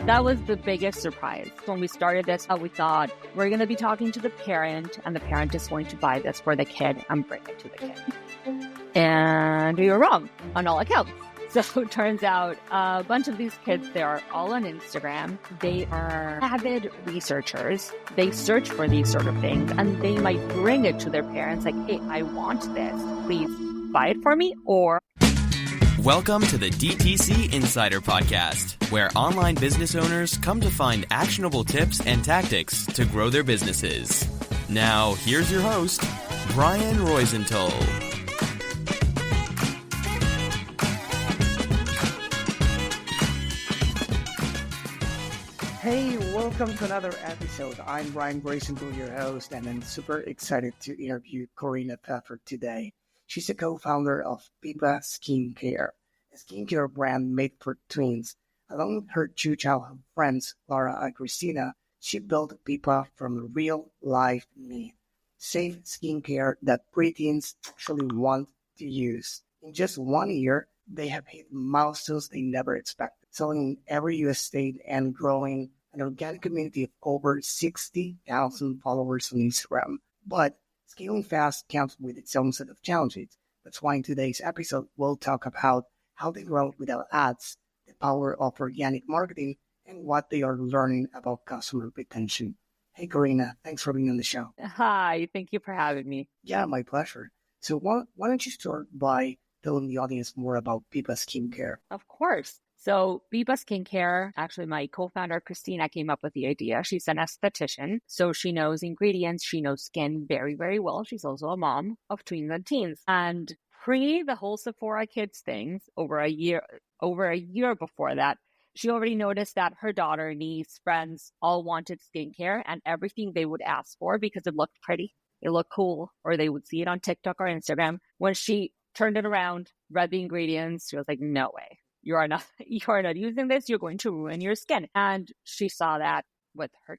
That was the biggest surprise. When we started this, we thought we're going to be talking to the parent, and the parent is going to buy this for the kid and bring it to the kid. And we were wrong on all accounts. So it turns out a bunch of these kids, they are all on Instagram. They are avid researchers. They search for these sort of things, and they might bring it to their parents like, hey, I want this. Please buy it for me. Or welcome to the DTC Insider podcast, where online business owners come to find actionable tips and tactics to grow their businesses. Now, here's your host, Brian Roisentul. Hey, welcome to another episode. I'm Brian Roisentul, your host, and I'm super excited to interview Corina Pfeffer today. She's a co-founder of Pipa Skin Care, a skincare brand made for tweens. Along with her two childhood friends, Laura and Christina, she built Pipa from a real-life need. Safe skincare that preteens actually want to use. In just 1 year, they have hit milestones they never expected, selling in every U.S. state and growing an organic community of over 60,000 followers on Instagram. But scaling fast comes with its own set of challenges. That's why in today's episode, we'll talk about how they grow without ads, the power of organic marketing, and what they are learning about customer retention. Hey, Corina, thanks for being on the show. hi, thank you for having me. Yeah, my pleasure. So why don't you start by telling the audience more about Pipa Skin Care? Of course. So Pipa Skin Care, actually my co-founder Christina came up with the idea. She's an esthetician, so she knows ingredients. She knows skin very, very well. She's also a mom of tweens and teens. And pre the whole Sephora Kids things, over a year before that, she already noticed that her daughter, niece, friends all wanted skincare, and everything they would ask for because it looked pretty, it looked cool, or they would see it on TikTok or Instagram. When she turned it around, read the ingredients, she was like, no way. You are not using this. You're going to ruin your skin. And she saw that with her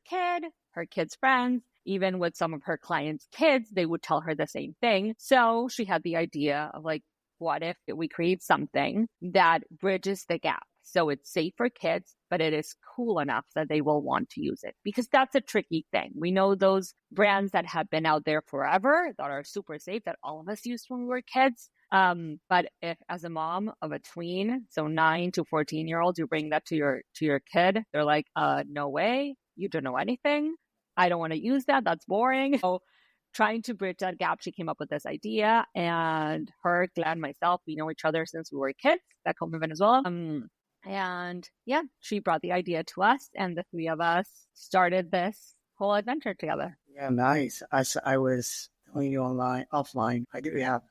kid's friends, even with some of her clients' kids, they would tell her the same thing. So she had the idea of like, what if we create something that bridges the gap? So it's safe for kids, but it is cool enough that they will want to use it, because that's a tricky thing. We know those brands that have been out there forever that are super safe that all of us used when we were kids. But if as a mom of a tween, so 9 to 14-year-olds, you bring that to your kid, they're like, no way, you don't know anything. I don't want to use that. That's boring. So trying to bridge that gap, she came up with this idea, and her, Glenn, myself, we know each other since we were kids back home in Venezuela. And yeah, she brought the idea to us, and the three of us started this whole adventure together. Yeah, nice. As I was telling you offline, I do have,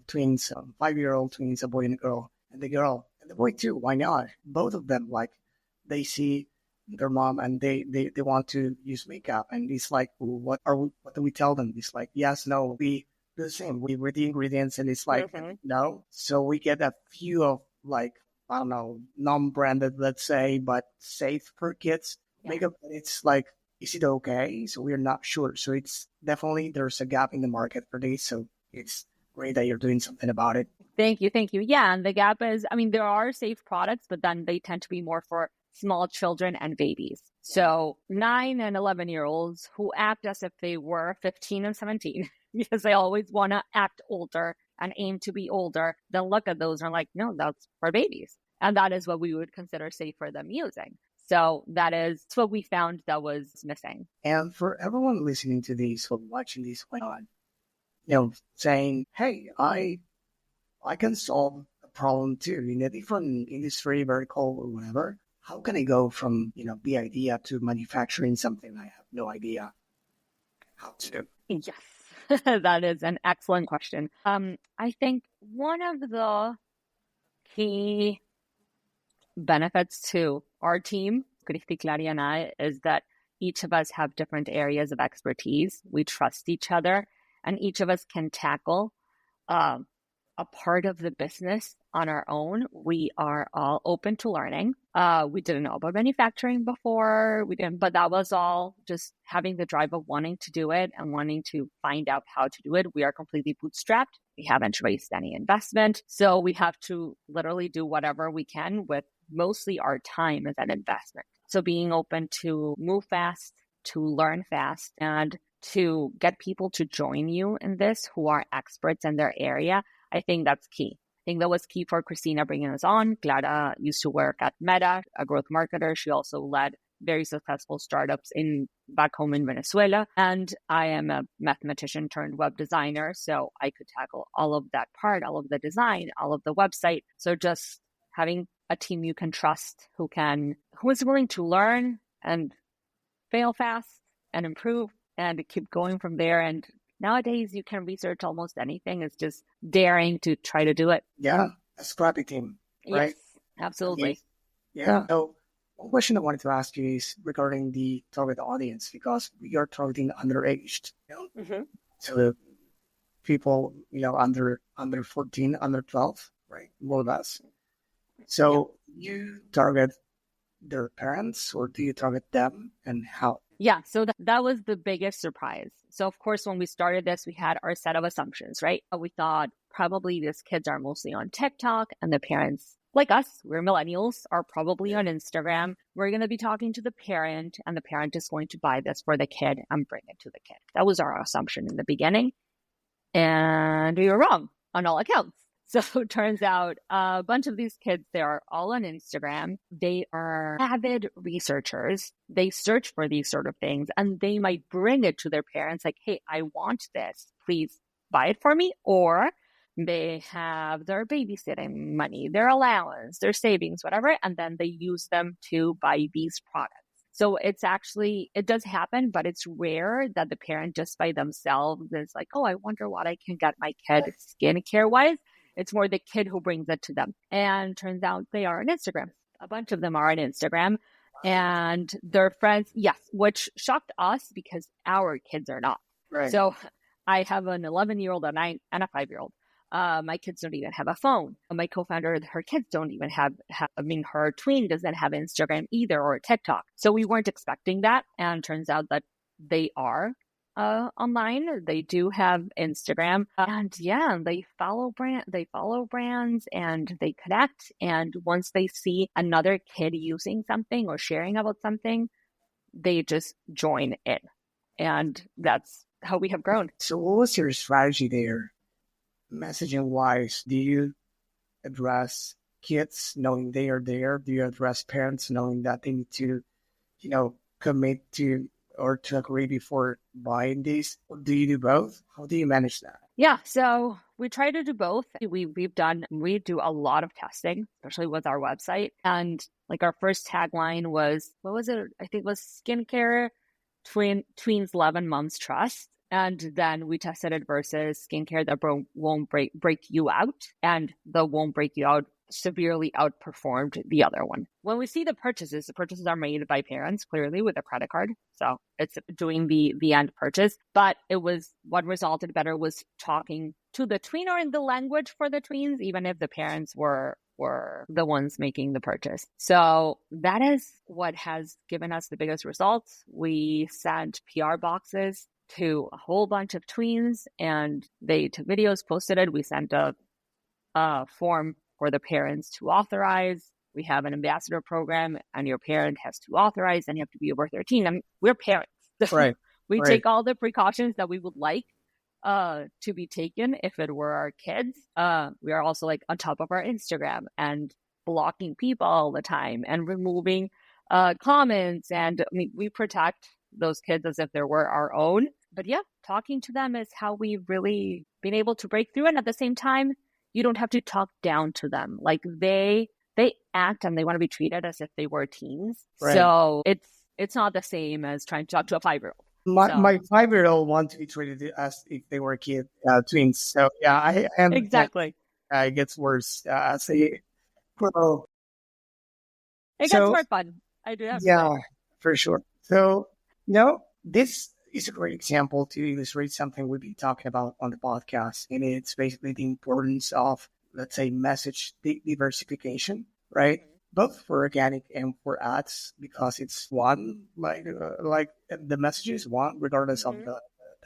twins, 5-year-old twins, a boy and a girl, and the boy too. Why not? Both of them, like, they see their mom and they want to use makeup, and it's like, what do we tell them? It's like, yes, no, we do the same. We read the ingredients, and it's like, no. So we get a few of, like, I don't know, non-branded, let's say, but safe for kids makeup. It's like, is it okay? So we're not sure. So it's definitely, there's a gap in the market for this. So it's great that you're doing something about it. Thank you. Yeah. And the gap is, there are safe products, but then they tend to be more for small children and babies. So 9 and 11-year-olds who act as if they were 15 and 17, because they always want to act older and aim to be older, they'll look at those and are like, no, that's for babies. And that is what we would consider safe for them using. So that is what we found that was missing. And for everyone listening to this or watching this, why not, saying, hey, I can solve a problem too in a different industry, vertical or whatever. How can I go from, the idea to manufacturing something I have no idea how to? Yes, that is an excellent question. I think one of the key benefits to our team, Cristi, Clary, and I, is that each of us have different areas of expertise. We trust each other, and each of us can tackle a part of the business on our own. We are all open to learning. We didn't know about manufacturing before. But that was all just having the drive of wanting to do it and wanting to find out how to do it. We are completely bootstrapped. We haven't raised any investment. So we have to literally do whatever we can with mostly our time as an investment. So being open to move fast, to learn fast, and to get people to join you in this who are experts in their area, I think that's key. I think that was key for Christina bringing us on. Clara used to work at Meta, a growth marketer. She also led very successful startups back home in Venezuela. And I am a mathematician turned web designer. So I could tackle all of that part, all of the design, all of the website. So just having a team you can trust who is willing to learn and fail fast and improve and keep going from there. And nowadays you can research almost anything. It's just daring to try to do it. Yeah, a scrappy team, right? Yes, absolutely. Yeah. So one question I wanted to ask you is regarding the target audience, because we are targeting underaged, so people, under 14, under 12, right? More or less. So you target their parents, or do you target them, and how? Yeah, so that was the biggest surprise. So of course, when we started this, we had our set of assumptions, right? We thought probably these kids are mostly on TikTok, and the parents, like us, we're millennials, are probably on Instagram. We're going to be talking to the parent, and the parent is going to buy this for the kid and bring it to the kid. That was our assumption in the beginning. And we were wrong on all accounts. So it turns out a bunch of these kids, they are all on Instagram. They are avid researchers. They search for these sort of things, and they might bring it to their parents like, hey, I want this. Please buy it for me. Or they have their babysitting money, their allowance, their savings, whatever, and then they use them to buy these products. So it does happen, but it's rare that the parent just by themselves is like, oh, I wonder what I can get my kid skincare wise. It's more the kid who brings it to them. And turns out they are on Instagram. A bunch of them are on Instagram. And their friends, yes, which shocked us because our kids are not. Right. So I have an 11-year-old and a 5-year-old. My kids don't even have a phone. My co-founder, her kids don't even have, her tween doesn't have Instagram either, or TikTok. So we weren't expecting that. And turns out that they are online. They do have Instagram, and they follow brands, and they connect. And once they see another kid using something or sharing about something, they just join in. And that's how we have grown. So what was your strategy there? Messaging wise, do you address kids knowing they are there? Do you address parents knowing that they need to, commit to or to agree before buying these? Or do you do both? How do you manage that? Yeah, so we try to do both. We do a lot of testing, especially with our website. And like our first tagline was, what was it? I think it was skincare, tweens 11 months trust. And then we tested it versus skincare that won't break you out, and the won't break you out severely outperformed the other one. When we see the purchases are made by parents, clearly with a credit card. So it's doing the end purchase. But what resulted better was talking to the tweener in the language for the tweens, even if the parents were the ones making the purchase. So that is what has given us the biggest results. We sent PR boxes to a whole bunch of tweens, and they took videos, posted it. We sent a form for the parents to authorize. We have an ambassador program, and your parent has to authorize, and you have to be over 13. I mean, we're parents. Right. We take all the precautions that we would like to be taken if it were our kids. We are also like on top of our Instagram and blocking people all the time and removing comments. And I mean, we protect those kids as if they were our own. But yeah, talking to them is how we've really been able to break through. And at the same time, you don't have to talk down to them. Like they act and they want to be treated as if they were teens. Right. So it's not the same as trying to talk to a 5-year-old. My 5-year-old wants to be treated as if they were twins. So yeah, I am exactly. It gets worse as a pro. It gets more fun. I do have to say. For sure. So this is a great example to illustrate something we've been talking about on the podcast, and it's basically the importance of, let's say, message diversification, right? Both for organic and for ads, because it's one, like the message is one, regardless of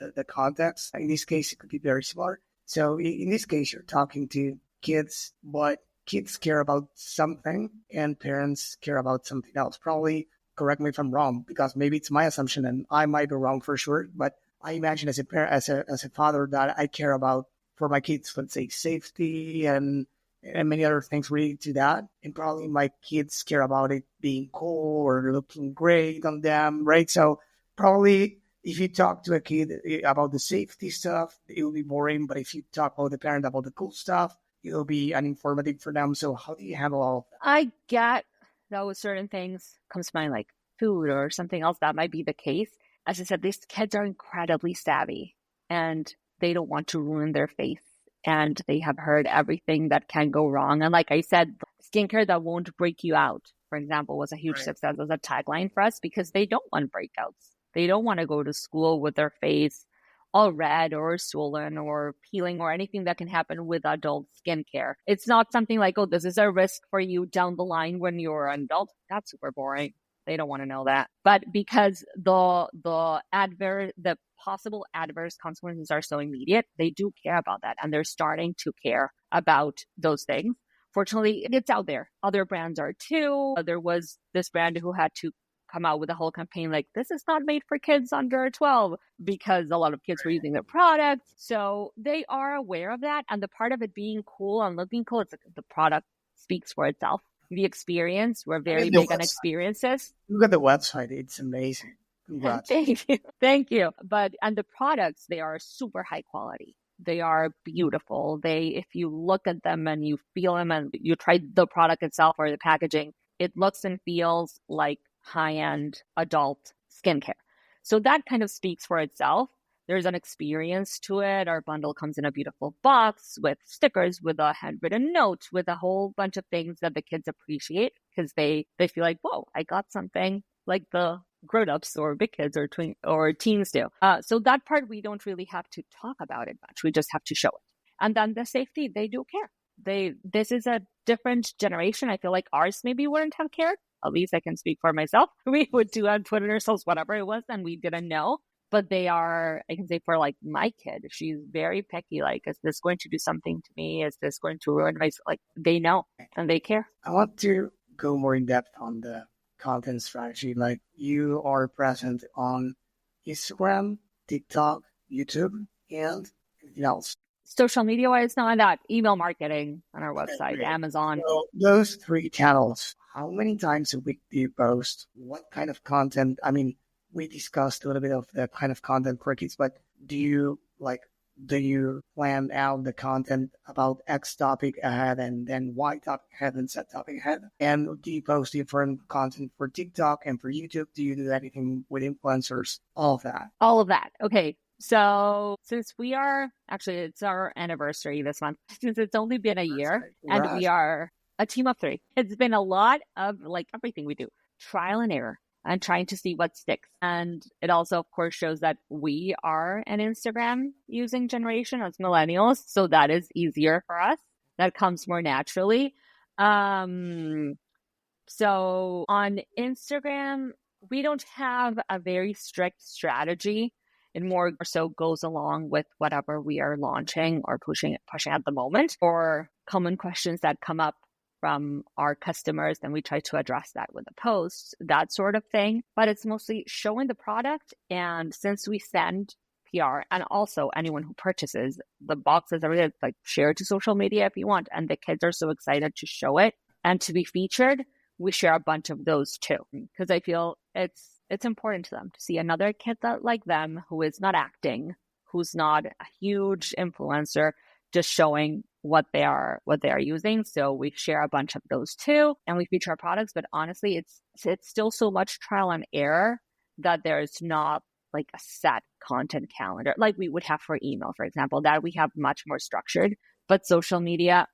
the context. In this case, it could be very similar. So in this case, you're talking to kids, but kids care about something and parents care about something else. Probably, correct me if I'm wrong, because maybe it's my assumption and I might be wrong for sure. But I imagine as a parent, as a father, that I care about for my kids, let's say safety and many other things related to that. And probably my kids care about it being cool or looking great on them, right? So probably if you talk to a kid about the safety stuff, it will be boring. But if you talk about the parent about the cool stuff, it'll be uninformative for them. So how do you handle all of that? I get that with certain things comes to mind, like food or something else, that might be the case. As I said, these kids are incredibly savvy and they don't want to ruin their face. And they have heard everything that can go wrong. And like I said, skincare that won't break you out, for example, was a huge success as a tagline for us because they don't want breakouts. They don't want to go to school with their face all red or swollen or peeling or anything that can happen with adult skincare. It's not something like, oh, this is a risk for you down the line when you're an adult. That's super boring. They don't want to know that. But because the possible adverse consequences are so immediate, they do care about that. And they're starting to care about those things. Fortunately, it's out there. Other brands are too. There was this brand who had to come out with a whole campaign like, this is not made for kids under 12 because a lot of kids were using their products. So they are aware of that. And the part of it being cool and looking cool, it's like the product speaks for itself. The experience, we're very big on experiences. Look at the website. It's amazing. Congrats. Thank you. And the products, they are super high quality. They are beautiful. If you look at them and you feel them and you try the product itself or the packaging, it looks and feels like high-end adult skincare. So that kind of speaks for itself. There's an experience to it. Our bundle comes in a beautiful box with stickers, with a handwritten note, with a whole bunch of things that the kids appreciate because they feel like, whoa, I got something like the grown-ups or big kids or teens do. So that part, we don't really have to talk about it much. We just have to show it. And then the safety, they do care. This is a different generation. I feel like ours maybe wouldn't have cared. At least I can speak for myself. We would do on Twitter ourselves, whatever it was, and we didn't know. But they are, I can say for like my kid, she's very picky. Like, is this going to do something to me? Is this going to ruin my, like, they know and they care. I want to go more in depth on the content strategy. Like, you are present on Instagram, TikTok, YouTube, and anything else. Social media wise, not that. Email marketing on our website, Amazon. So those 3 channels, how many times a week do you post? What kind of content? I mean, we discussed a little bit of the kind of content for kids, but do you plan out the content about X topic ahead and then Y topic ahead and Z topic ahead? And do you post different content for TikTok and for YouTube? Do you do anything with influencers? All of that. All of that. Okay. So since it's our anniversary this month, since it's only been a year and we are a team of 3, it's been a lot of like everything we do, trial and error and trying to see what sticks. And it also, of course, shows that we are an Instagram using generation as millennials. So that is easier for us. That comes more naturally. So on Instagram, we don't have a very strict strategy. It more so goes along with whatever we are launching or pushing at the moment, or common questions that come up from our customers, then we try to address that with a post, that sort of thing. But it's mostly showing the product. And since we send PR and also anyone who purchases the boxes, everything, like share it to social media if you want. And the kids are so excited to show it and to be featured. We share a bunch of those too, because I feel it's important to them to see another kid that like them who is not acting, who's not a huge influencer, just showing what they are using. So we share a bunch of those too, and we feature our products. But honestly, it's still so much trial and error that there's not like a set content calendar like we would have for email, for example, that we have much more structured. But social media,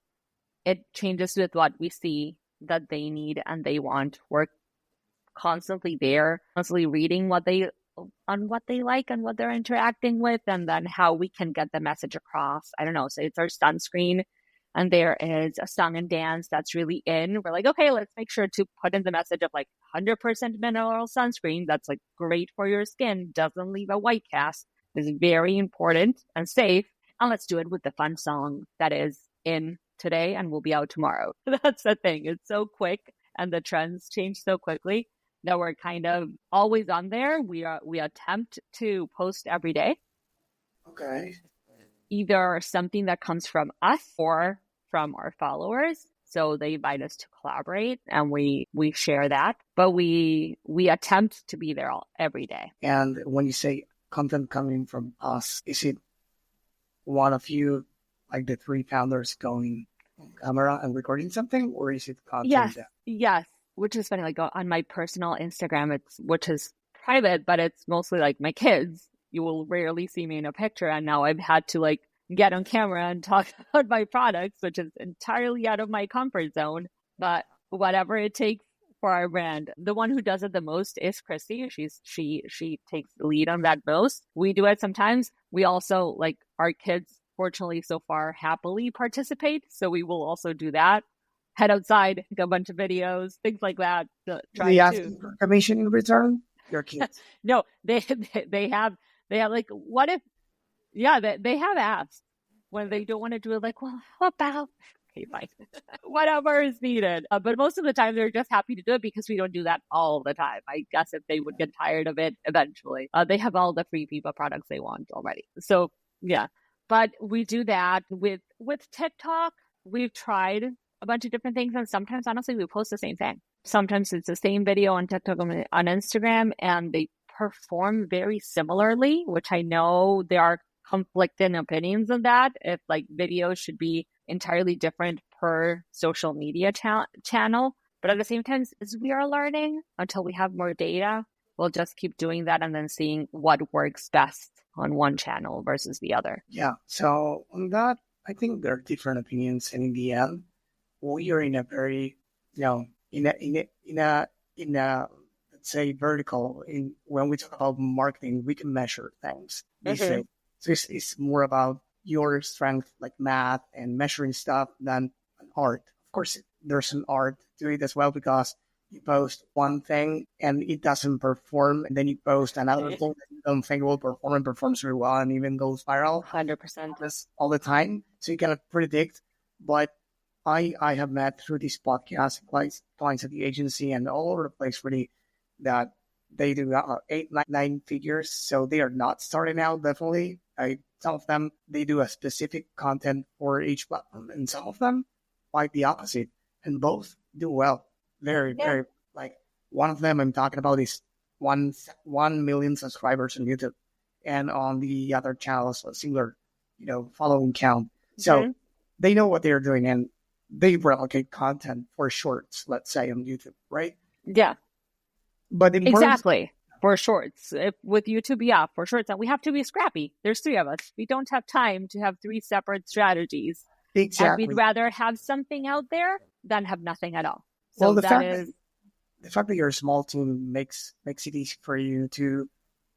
it changes with what we see that they need and they want. We're constantly there, constantly reading what they like and what they're interacting with, and then how we can get the message across. I don't know, say it's our sunscreen and there is a song and dance that's really in. We're like, okay, let's make sure to put in the message of like 100% mineral sunscreen that's like great for your skin, doesn't leave a white cast, is very important and safe. And let's do it with the fun song that is in today and will be out tomorrow. That's the thing. It's so quick and the trends change so quickly that we're kind of always on there. We attempt to post every day. Okay. Either something that comes from us or from our followers. So they invite us to collaborate and we share that. But we attempt to be there every day. And when you say content coming from us, is it one of you, like the three founders, going on camera and recording something, or is it content? Yes. Which is funny. Like on my personal Instagram, which is private, but it's mostly like my kids. You will rarely see me in a picture, and now I've had to like get on camera and talk about my products, which is entirely out of my comfort zone. But whatever it takes for our brand. The one who does it the most is Christy. She takes the lead on that most. We do it sometimes. We also, like, our kids, fortunately so far, happily participate. So we will also do that. Head outside, take a bunch of videos, things like that. They ask for commission in return? Your kids? No, they have like, what if? Yeah, they have asked when they don't want to do it. Like, well, how about? Okay, fine. Whatever is needed. But most of the time, they're just happy to do it because we don't do that all the time. I guess if they would get tired of it eventually, they have all the free Pipa products they want already. So yeah, but we do that with TikTok. We've tried a bunch of different things, and sometimes, honestly, we post the same thing. Sometimes it's the same video on TikTok and on Instagram, and they perform very similarly, which I know there are conflicting opinions on that. If like videos should be entirely different per social media channel. But at the same time, as we are learning, until we have more data, we'll just keep doing that and then seeing what works best on one channel versus the other. Yeah. So on that, I think there are different opinions, and in the end, we are in a very, in a let's say vertical. When we talk about marketing, we can measure things. So it's more about your strength, like math and measuring stuff, than an art. Of course, there's an art to it as well, because you post one thing and it doesn't perform, and then you post another thing that you don't think will perform and performs very well and even goes viral. 100%. This all the time, so you cannot predict. But I have met through this podcast clients at the agency and all over the place really that they do 8, 9 figures. So they are not starting out, definitely. Some of them, they do a specific content for each platform, and some of them like the opposite, and both do well. Very, like one of them I'm talking about is 1 million subscribers on YouTube, and on the other channels, a similar, following count. So they know what they're doing, and they replicate content for shorts, let's say, on YouTube, right? Yeah. But exactly. For shorts. With YouTube, for shorts. And we have to be scrappy. There's 3 of us. We don't have time to have 3 separate strategies. Exactly. And we'd rather have something out there than have nothing at all. So well, the fact that you're a small team makes it easy for you to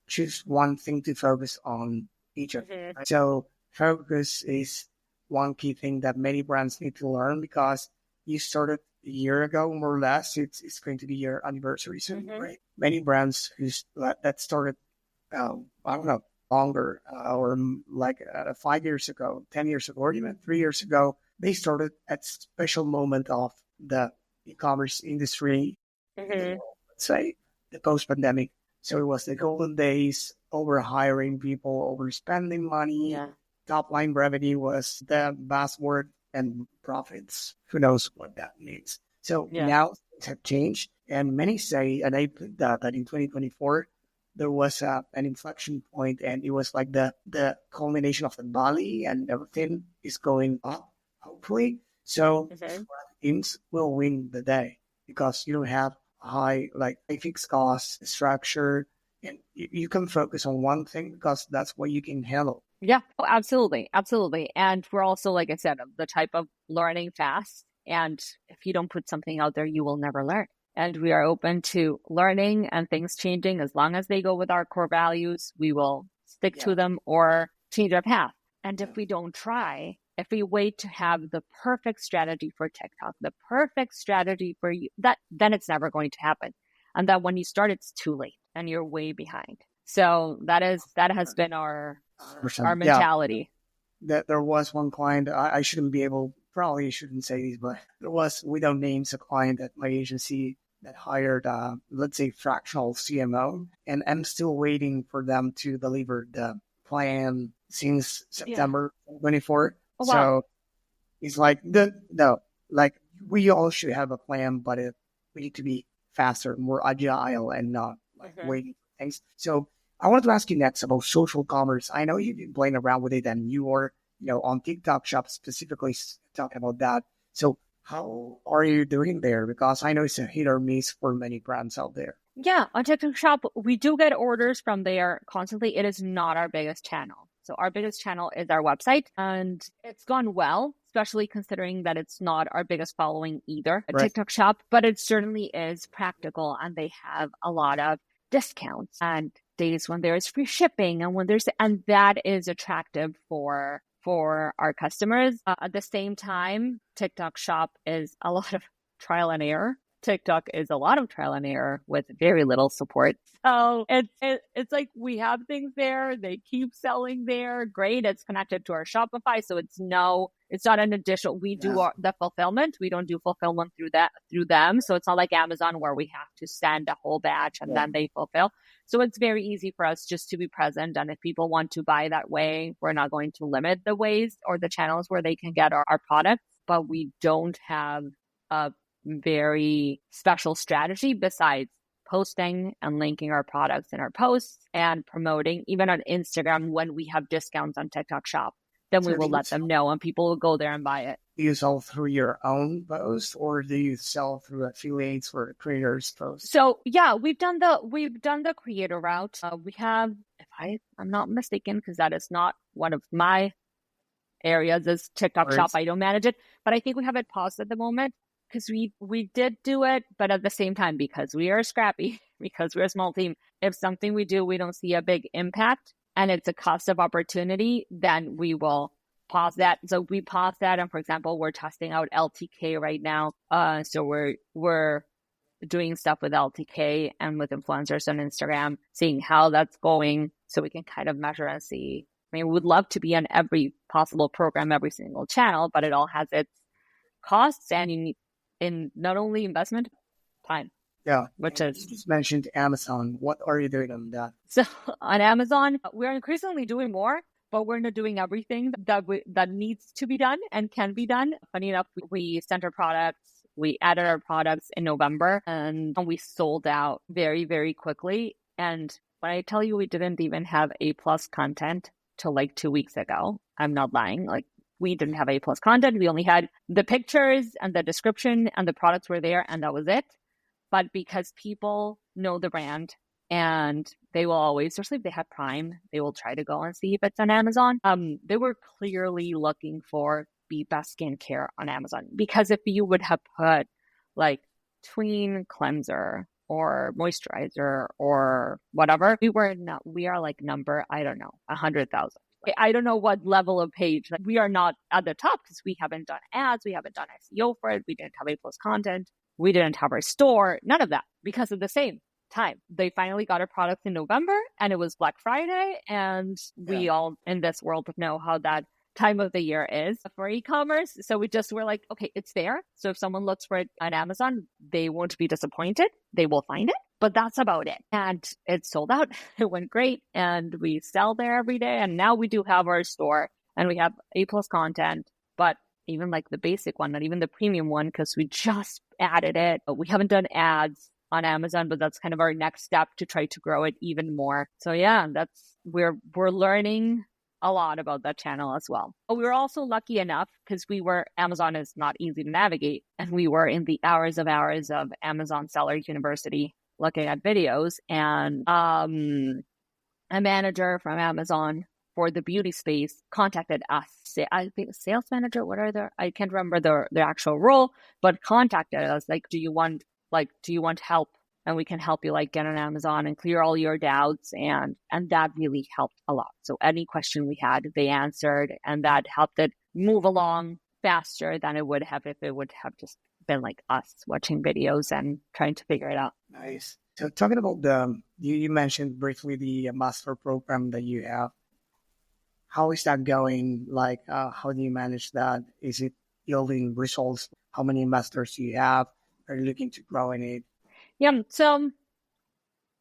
choose one thing to focus on each of them. Right? So focus is one key thing that many brands need to learn, because you started a year ago, more or less. It's going to be your anniversary soon, right? Many brands that started, I don't know, longer, or like 5 years ago, 10 years ago, or even 3 years ago, they started at special moment of the e-commerce industry, let's say the post-pandemic. So it was the golden days, over hiring people, overspending money. Yeah. Top line revenue was the buzzword, and profits. Who knows what that means? So now things have changed, and many say, and I think that in 2024 there was an inflection point, and it was like the culmination of the valley, and everything is going up, hopefully. So teams will win the day, because you don't have high fixed cost structure, and you can focus on one thing because that's what you can handle. Yeah, absolutely. Absolutely. And we're also, like I said, the type of learning fast. And if you don't put something out there, you will never learn. And we are open to learning and things changing. As long as they go with our core values, we will stick to them or change our path. And if we don't try, if we wait to have the perfect strategy for TikTok, the perfect strategy for you, then it's never going to happen. And that when you start, it's too late and you're way behind. So that has been our mentality. That there was one client, I shouldn't be able probably shouldn't say these, but there was, without names, a client at my agency that hired, let's say, fractional CMO, and I'm still waiting for them to deliver the plan since September 24th. Oh, wow. So it's like, like we all should have a plan, but we need to be faster, more agile, and not like waiting for things. So I wanted to ask you next about social commerce. I know you've been playing around with it, and you are, on TikTok Shop specifically talking about that. So how are you doing there? Because I know it's a hit or miss for many brands out there. Yeah, on TikTok Shop, we do get orders from there constantly. It is not our biggest channel. So our biggest channel is our website, and it's gone well, especially considering that it's not our biggest following either, a TikTok Shop, but it certainly is practical, and they have a lot of discounts and days when there is free shipping and that is attractive for our customers. At the same time, TikTok Shop is a lot of trial and error. TikTok is a lot of trial and error with very little support. So it's like we have things there. They keep selling there. Great. It's connected to our Shopify. So it's not an additional. We do the fulfillment. We don't do fulfillment through them. So it's not like Amazon where we have to send a whole batch and then they fulfill. So it's very easy for us just to be present. And if people want to buy that way, we're not going to limit the ways or the channels where they can get our products. But we don't have a very special strategy besides posting and linking our products in our posts and promoting even on Instagram when we have discounts on TikTok Shop. Then we will let them know and people will go there and buy it. Do you sell through your own post or do you sell through affiliates or creators posts? So yeah, we've done the creator route. We have, if I'm not mistaken, because that is not one of my areas, is TikTok Shop. I don't manage it, but I think we have it paused at the moment. Because we did do it, but at the same time, because we are scrappy, because we're a small team, if something we do, we don't see a big impact and it's a cost of opportunity, then we will pause that. So we pause that. And for example, we're testing out LTK right now. So we're doing stuff with LTK and with influencers on Instagram, seeing how that's going so we can kind of measure and see. I mean, we would love to be on every possible program, every single channel, but it all has its costs and you need in not only investment, time. Yeah. Which and is... You just mentioned Amazon. What are you doing on that? So on Amazon, we're increasingly doing more, but we're not doing everything that needs to be done and can be done. Funny enough, we sent our products, we added our products in November and we sold out very, very quickly. And when I tell you we didn't even have A+ content till like 2 weeks ago, I'm not lying. Like, we didn't have A+ content. We only had the pictures and the description and the products were there and that was it. But because people know the brand and they will always, especially if they have Prime, they will try to go and see if it's on Amazon. They were clearly looking for Pipa Skin Care on Amazon because if you would have put like tween cleanser or moisturizer or whatever, we are like number, I don't know, 100,000. I don't know what level of page. Like, we are not at the top because we haven't done ads. We haven't done SEO for it. We didn't have A+ content. We didn't have our store. None of that because at the same time. They finally got our products in November and it was Black Friday. And we all in this world know how that time of the year is for e-commerce. So we just were like, okay, it's there. So if someone looks for it on Amazon, they won't be disappointed. They will find it. But that's about it. And it sold out. It went great. And we sell there every day. And now we do have our store and we have A+ content, but even like the basic one, not even the premium one, because we just added it. But we haven't done ads on Amazon, but that's kind of our next step to try to grow it even more. So yeah, we're learning a lot about that channel as well. But we were also lucky enough because Amazon is not easy to navigate. And we were in the hours of Amazon Seller University looking at videos, and a manager from Amazon for the beauty space contacted us. I think sales manager, I can't remember the actual role, but contacted us like, do you want help? And we can help you like get on Amazon and clear all your doubts. And that really helped a lot. So any question we had, they answered, and that helped it move along faster than it would have if it would have just been like us watching videos and trying to figure it out. Nice. So talking about you mentioned briefly the master program that you have. How is that going? Like, how do you manage that? Is it yielding results? How many investors do you have? Are you looking to grow in it? Yeah, so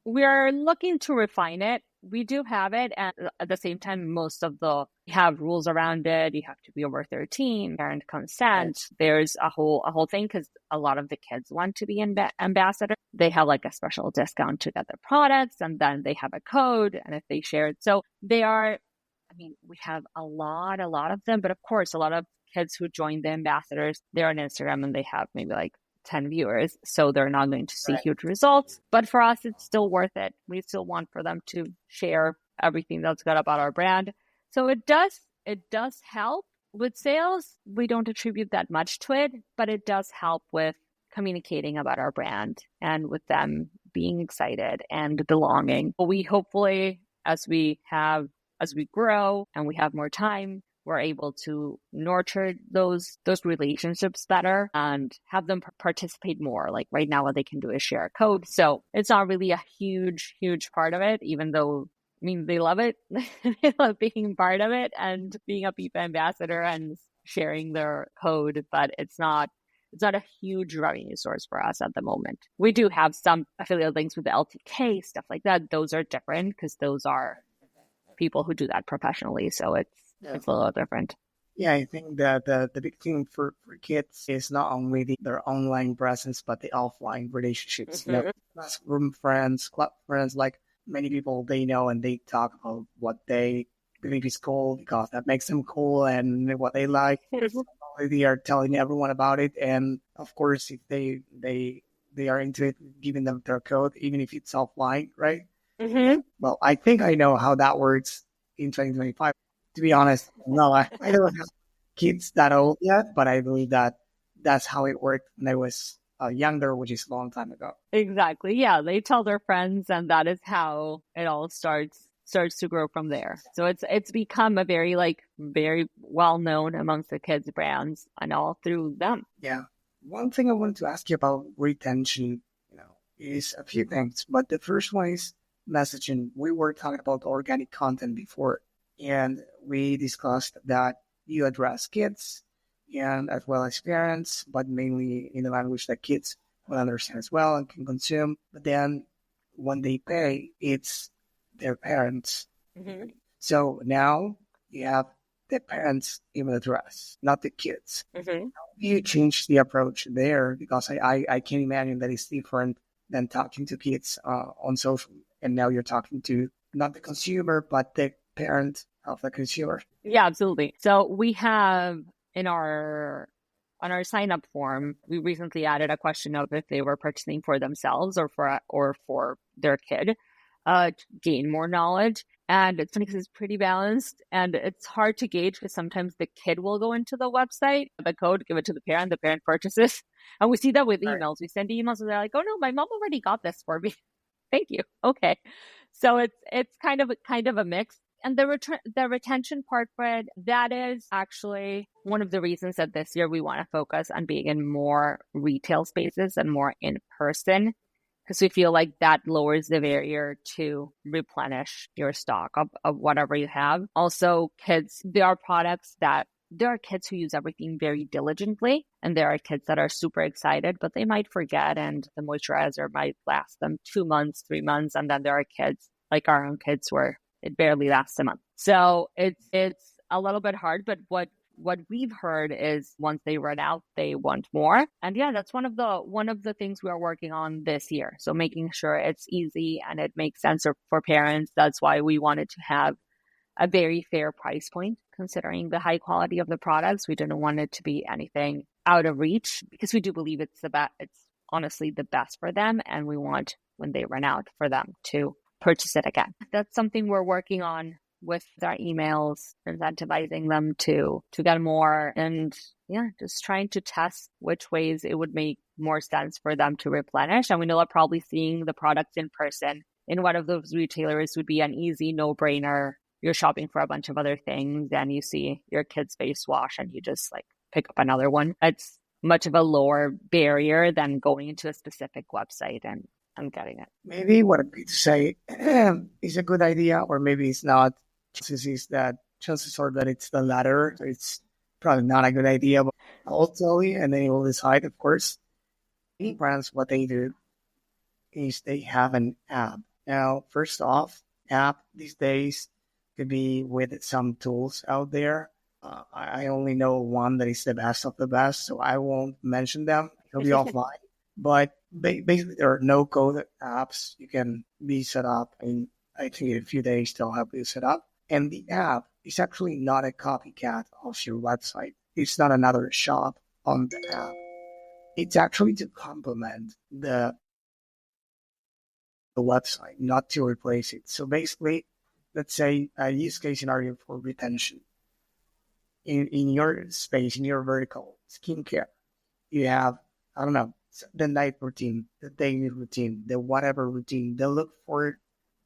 we're looking to refine it. We do have it, and at the same time, have rules around it. You have to be over 13, parent consent. Right. There's a whole thing because a lot of the kids want to be ambassador. They have like a special discount to get the products, and then they have a code, and if they share it, so they are. I mean, we have a lot of them, but of course, a lot of kids who join the ambassadors, they're on Instagram and they have maybe like 10 viewers, so they're not going to see huge results. But for us, it's still worth it. We still want for them to share everything that's good about our brand. So it does help with sales. We don't attribute that much to it, but it does help with communicating about our brand and with them being excited and belonging. We hopefully, as we grow and we have more time, we're able to nurture those relationships better and have them participate more. Like right now, what they can do is share a code. So it's not really a huge part of it, even though, I mean, they love it. They love being part of it and being a Pipa ambassador and sharing their code, but it's not a huge revenue source for us at the moment. We do have some affiliate links with the LTK, stuff like that. Those are different because those are people who do that professionally. So it's a little different. Yeah, I think that the big thing for kids is not only their online presence, but the offline relationships. Mm-hmm. Classroom friends, club friends, like many people they know and they talk about what they believe is cool because that makes them cool and what they like. Mm-hmm. They are telling everyone about it. And of course, if they are into it, giving them their code, even if it's offline, right? Mm-hmm. Well, I think I know how that works in 2025. To be honest, no, I don't have kids that old yet, but I believe that's how it worked when I was younger, which is a long time ago. Exactly. Yeah, they tell their friends, and that is how it all starts to grow from there. So it's become a very well known amongst the kids' brands and all through them. Yeah. One thing I wanted to ask you about retention, is a few things, but the first one is messaging. We were talking about organic content before. And we discussed that you address kids and as well as parents, but mainly in the language that kids will understand as well and can consume. But then when they pay, it's their parents. Mm-hmm. So now you have the parents' email address, not the kids. Mm-hmm. You change the approach there because I can imagine that it's different than talking to kids on social. And now you're talking to not the consumer, but the parent of the consumer. Yeah, absolutely. So we have on our sign up form, we recently added a question of if they were purchasing for themselves or for their kid to gain more knowledge. And it's funny because it's pretty balanced and it's hard to gauge because sometimes the kid will go into the website, the code, give it to the parent purchases. And we see that with emails. Right. We send emails and they're like, oh no, my mom already got this for me. Thank you. Okay. So it's kind of a mix. And the retention part for it, that is actually one of the reasons that this year we want to focus on being in more retail spaces and more in person, because we feel like that lowers the barrier to replenish your stock of whatever you have. Also, kids, there are kids who use everything very diligently, and there are kids that are super excited, but they might forget, and the moisturizer might last them 2 months, 3 months, and then there are kids, like our own kids, where it barely lasts a month. So it's a little bit hard, but what we've heard is once they run out, they want more. And yeah, that's one of the things we are working on this year. So making sure it's easy and it makes sense for parents. That's why we wanted to have a very fair price point, considering the high quality of the products. We didn't want it to be anything out of reach because we do believe it's honestly the best for them. And we want, when they run out, for them to purchase it again. That's something we're working on with our emails, incentivizing them to get more, and just trying to test which ways it would make more sense for them to replenish. And we know that probably seeing the products in person in one of those retailers would be an easy no-brainer. You're shopping for a bunch of other things and you see your kid's face wash and you just pick up another one. It's much of a lower barrier than going into a specific website and getting it. Maybe what I'm going to say is a good idea, or maybe it's not. Chances are that it's the latter. So it's probably not a good idea, but I'll tell you, and then you will decide, of course. Many brands, what they do is they have an app. Now, first off, app these days could be with some tools out there. I only know one that is the best of the best, so I won't mention them. It'll be offline. But basically, there are no-code apps. You can be set up in, I think, in a few days, they'll help you set up. And the app is actually not a copycat of your website. It's not another shop on the app. It's actually to complement the website, not to replace it. So basically, let's say a use case scenario for retention. In your space, in your vertical, skincare, you have, I don't know, the night routine, the daily routine, the whatever routine. They look for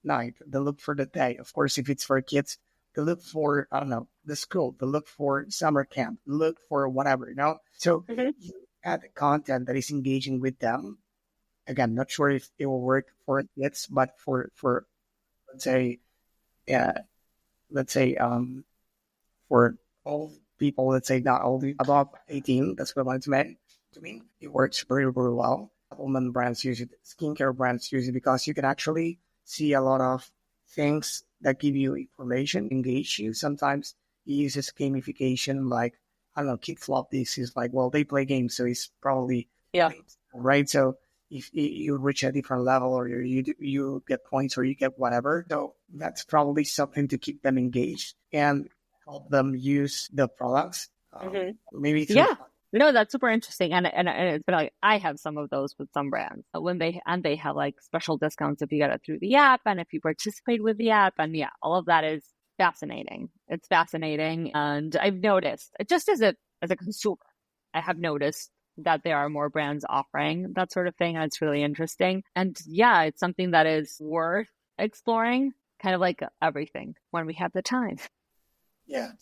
night, they look for the day. Of course, if it's for kids, they look for, I don't know, the school, they look for summer camp, they look for whatever, So you add content that is engaging with them. Again, not sure if it will work for kids, but for let's say, for all people, let's say not all the above 18, that's what it's meant to me. It works very, very well. Supplement brands use it, skincare brands use it because you can actually see a lot of things that give you information, engage you. Sometimes it uses gamification, like, I don't know, kids love this. It's like, well, they play games, so it's probably right. So if you reach a different level, or you get points, or you get whatever, so that's probably something to keep them engaged and help them use the products. Maybe no, that's super interesting, and it's been like I have some of those with some brands when they have like special discounts if you get it through the app and if you participate with the app, and all of that is fascinating. It's fascinating, and I've noticed just as a consumer, I have noticed that there are more brands offering that sort of thing, and it's really interesting. And it's something that is worth exploring, kind of like everything when we have the time. Yeah.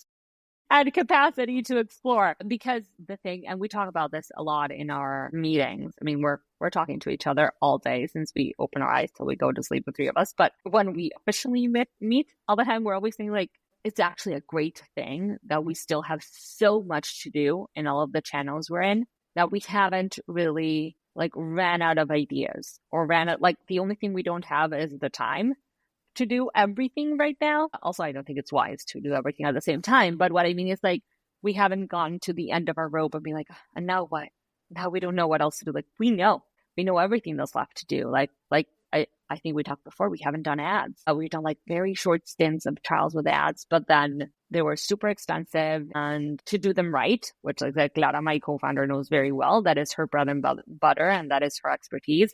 And capacity to explore, because the thing, and we talk about this a lot in our meetings. I mean, we're talking to each other all day since we open our eyes till we go to sleep, the three of us. But when we officially meet all the time, we're always saying like, it's actually a great thing that we still have so much to do in all of the channels we're in, that we haven't really like ran out of ideas, or the only thing we don't have is the time to do everything right now. Also, I don't think it's wise to do everything at the same time. But what I mean is like, we haven't gone to the end of our rope and be like, and now what? Now we don't know what else to do. Like, we know everything that's left to do. Like I think we talked before, we haven't done ads. We've done like very short stints of trials with ads, but then they were super expensive, and to do them right, which like Clara, my co-founder, knows very well, that is her bread and butter, and that is her expertise,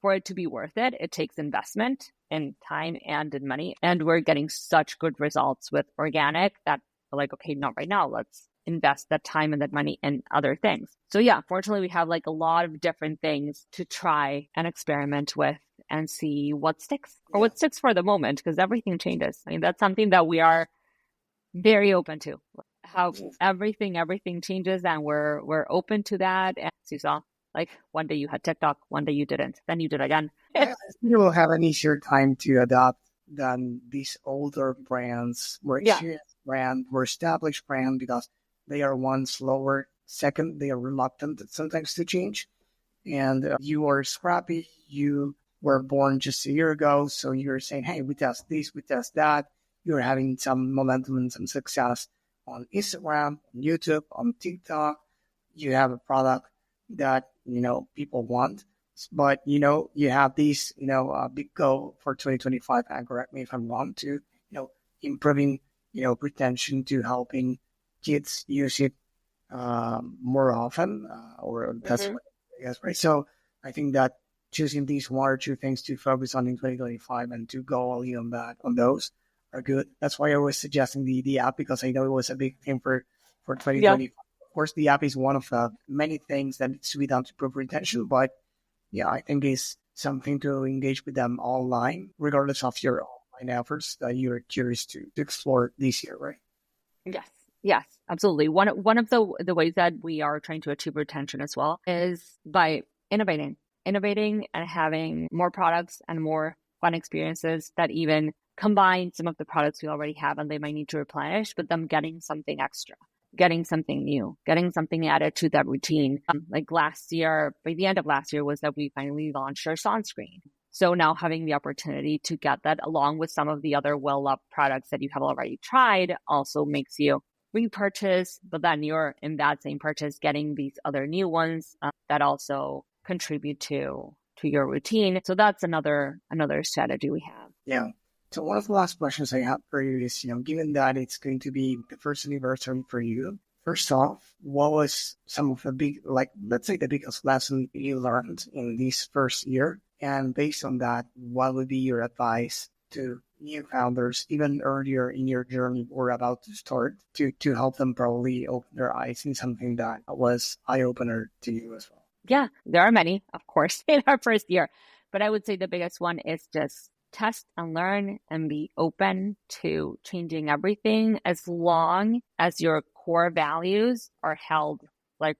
for it to be worth it, it takes investment in time and in money. And we're getting such good results with organic that we're like, okay, not right now. Let's invest that time and that money in other things. So fortunately, we have like a lot of different things to try and experiment with and see what sticks, or what sticks for the moment, because everything changes. I mean, that's something that we are very open to. How everything changes, and we're open to that. And as you saw, like one day you had TikTok, one day you didn't, then you did again. You will have an easier time to adopt than these older brands, more experienced brand, more established brand, because they are one slower. Second, they are reluctant sometimes to change. And you are scrappy. You were born just a year ago, so you're saying, hey, we test this, we test that. You're having some momentum and some success on Instagram, on YouTube, on TikTok. You have a product that, people want. But, you have these, big goal for 2025, and correct me if I'm wrong, to, improving, retention, to helping kids use it more often, or that's what I guess, right? So I think that choosing these one or two things to focus on in 2025 and to go all in on those are good. That's why I was suggesting the app, because I know it was a big thing for 2025. Yeah. Of course, the app is one of the many things that needs to be done to improve retention, but I think it's something to engage with them online, regardless of your online efforts that you're curious to explore this year, right? Yes, absolutely. One of the ways that we are trying to achieve retention as well is by innovating and having more products and more fun experiences that even combine some of the products we already have and they might need to replenish, but them getting something extra. getting something new, getting something added to that routine. Like last year, by the end of last year, was that we finally launched our sunscreen. So now having the opportunity to get that along with some of the other well-loved products that you have already tried also makes you repurchase, but then you're in that same purchase getting these other new ones that also contribute to your routine. So that's another strategy we have. Yeah. So one of the last questions I have for you is, given that it's going to be the first anniversary for you, first off, what was some of the let's say the biggest lesson you learned in this first year? And based on that, what would be your advice to new founders, even earlier in your journey or about to start, to help them probably open their eyes in something that was eye-opener to you as well? Yeah, there are many, of course, in our first year. But I would say the biggest one is just test and learn and be open to changing everything as long as your core values are held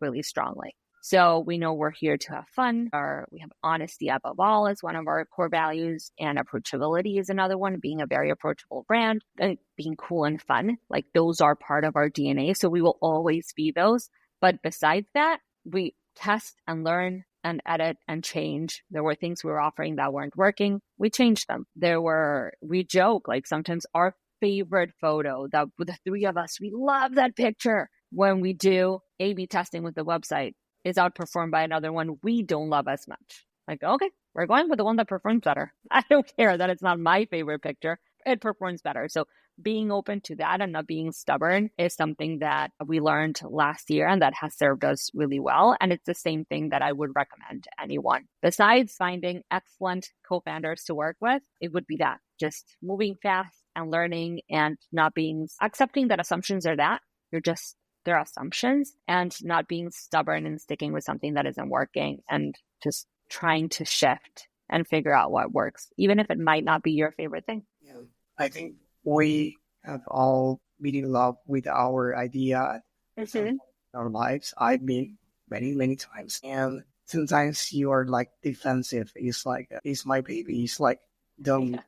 really strongly. So we know we're here to have fun, or we have honesty above all as one of our core values, and approachability is another one, being a very approachable brand, and being cool and fun. Like those are part of our DNA. So we will always be those. But besides that, we test and learn and edit and change. There were things we were offering that weren't working. We changed them. We joke, like sometimes our favorite photo that with the three of us, we love that picture. When we do A/B testing with the website, is outperformed by another one we don't love as much. Like, okay, we're going with the one that performs better. I don't care that it's not my favorite picture. It performs better. So being open to that and not being stubborn is something that we learned last year and that has served us really well. And it's the same thing that I would recommend to anyone. Besides finding excellent co-founders to work with, it would be that. Just moving fast and learning and not accepting that assumptions are that. They're assumptions, and not being stubborn and sticking with something that isn't working and just trying to shift and figure out what works, even if it might not be your favorite thing. Yeah. I think we have all been in love with our idea in our lives. I've been many, many times. And sometimes you are defensive. It's it's my baby. It's don't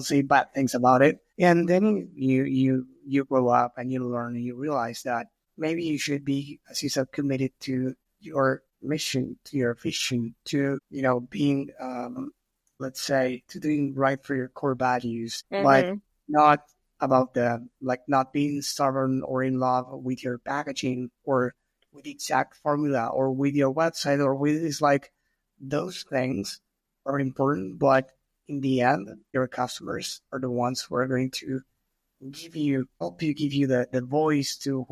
say bad things about it. And then you grow up and you learn and you realize that maybe you should be, as you said, committed to your mission, to your vision, to, being, let's say, to doing right for your core values, but not about not being stubborn or in love with your packaging or with the exact formula or with your website or with those things are important, but in the end, your customers are the ones who are going to give you the voice to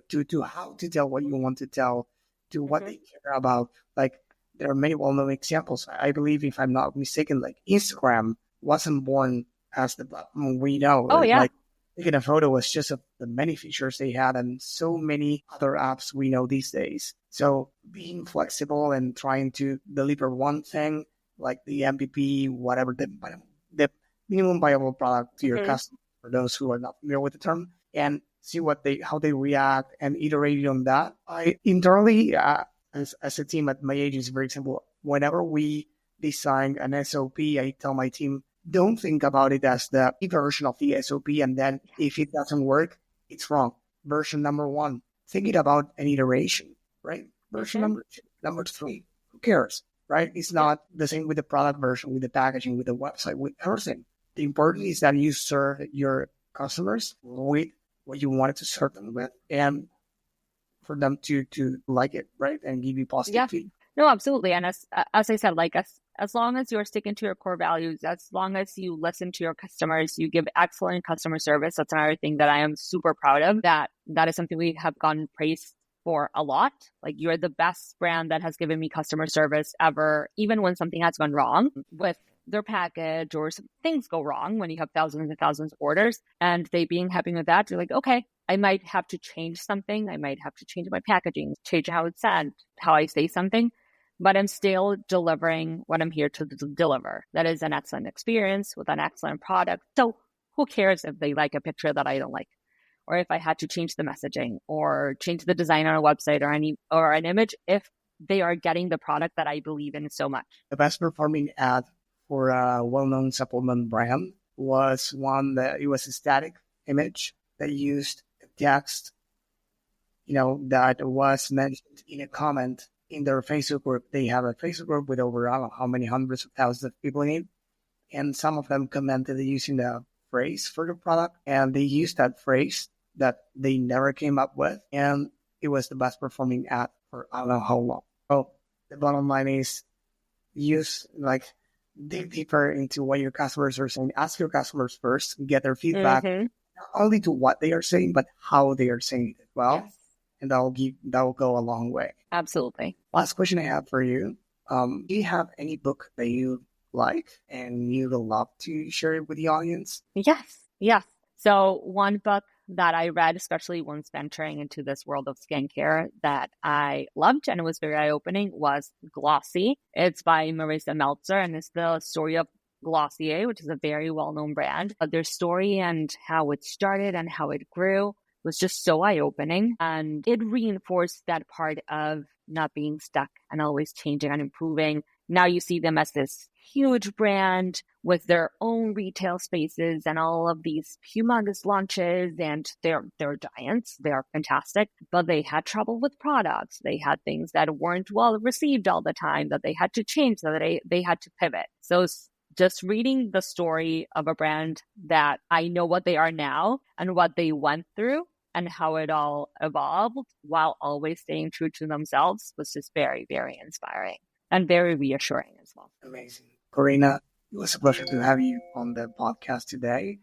to how to tell what you want to tell, to what they care about. There are many well-known examples. I believe, if I'm not mistaken, Instagram wasn't born as the platform we know. Oh, yeah. Taking a photo was just of the many features they had and so many other apps we know these days. So being flexible and trying to deliver one thing, like the MVP, whatever, the minimum viable product to your customer, for those who are not familiar with the term, and see how they react and iterate on that. I internally, as a team at my agency, for example, whenever we design an SOP, I tell my team, don't think about it as the version of the SOP, and then if it doesn't work, it's wrong. Version number 1, thinking about an iteration, right? Version number 2, number 3, who cares, right? It's not the same with the product version, with the packaging, with the website, with everything. The important is that you serve your customers with what you wanted to serve them with, and for them to like it, right? And give you positive feedback. No, absolutely. And as I said, as long as you're sticking to your core values, as long as you listen to your customers, you give excellent customer service. That's another thing that I am super proud of. That is something we have gotten praised for a lot. You're the best brand that has given me customer service ever, even when something has gone wrong with their package or some things go wrong when you have thousands and thousands of orders, and they being happy with that. You're like, okay, I might have to change something. I might have to change my packaging, change how it's said, how I say something, but I'm still delivering what I'm here to deliver. That is an excellent experience with an excellent product. So who cares if they like a picture that I don't like, or if I had to change the messaging or change the design on a website or an image, if they are getting the product that I believe in so much. The best performing ad for a well-known supplement brand was one that it was a static image that used text that was mentioned in a comment in their Facebook group. They have a Facebook group with over, I don't know how many hundreds of thousands of people in it. And some of them commented using the phrase for the product. And they used that phrase that they never came up with. And it was the best performing ad for I don't know how long. So the bottom line is dig deeper into what your customers are saying. Ask your customers first, get their feedback, not only to what they are saying, but how they are saying it as well. Yes. And that will go a long way. Absolutely. Last question I have for you. Do you have any book that you like and you would love to share it with the audience? Yes. So one book that I read, especially once venturing into this world of skincare, that I loved and it was very eye-opening was Glossy. It's by Marissa Meltzer, and it's the story of Glossier, which is a very well-known brand. But their story and how it started and how it grew was just so eye-opening. And it reinforced that part of not being stuck and always changing and improving. Now you see them as this huge brand with their own retail spaces and all of these humongous launches, and they're giants. They are fantastic, but they had trouble with products. They had things that weren't well received all the time that they had to change, so that they had to pivot. So just reading the story of a brand that I know what they are now and what they went through and how it all evolved while always staying true to themselves was just very, very inspiring and very reassuring as well. Amazing. Corina, it was a pleasure to have you on the podcast today.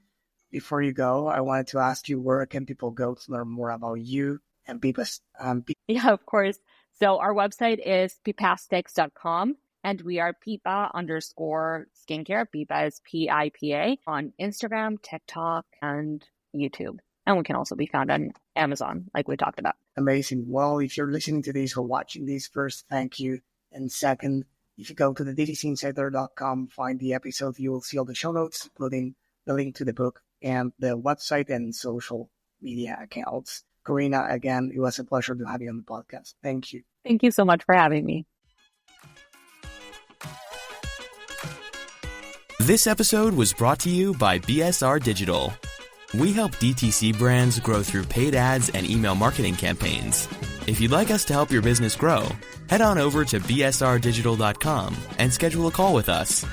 Before you go, I wanted to ask you, where can people go to learn more about you and Pipa? Yeah, of course. So our website is pipastics.com, and we are Pipa_skincare. Pipa is PIPA on Instagram, TikTok, and YouTube. And we can also be found on Amazon, like we talked about. Amazing. Well, if you're listening to this or watching this, first, thank you. And second, if you go to the DTCinsider.com, find the episode, you will see all the show notes, including the link to the book and the website and social media accounts. Corina, again, it was a pleasure to have you on the podcast. Thank you. Thank you so much for having me. This episode was brought to you by BSR Digital. We help DTC brands grow through paid ads and email marketing campaigns. If you'd like us to help your business grow, head on over to bsrdigital.com and schedule a call with us.